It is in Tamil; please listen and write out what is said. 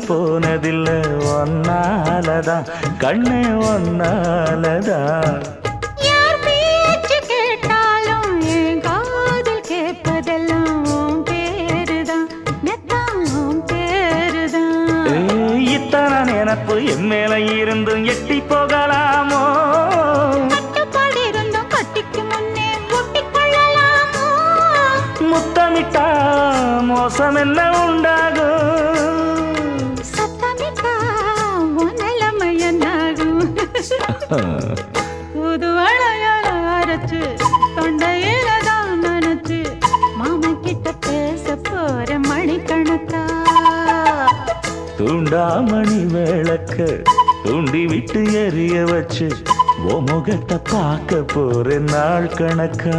போனதில்ல ஒன்னாலதான் கண்ணே ஒன்னாலதான் யார் பேச்சு கேட்டாலும் என் காதில் கேட்பதெல்லாம் உன் பேருதான் மெத்தான் உன் பேருதான் இத்தனை நினப்பு என் மேல இருந்தும் எட்டி போகலாமோ கட்டுப்பாடு இருந்தும் கட்டிக்கு முன்னே ஒட்டிக்கொள்ளலாமோ முத்தமிட்டா மோசம் என்ன உண்டாகும் சத்தமிட்டா உன் நிலைமை என்னாகும் புது அழையால அரைச்சு தொண்டையில தான் நினைச்சு மாமா கிட்ட பேச போற மணிக்கணக்கா தூண்டாமணி விளக்க தூண்டி விட்டு எரிய வச்சு ஓ முகத்தை பார்க்க போற நாள் கணக்கா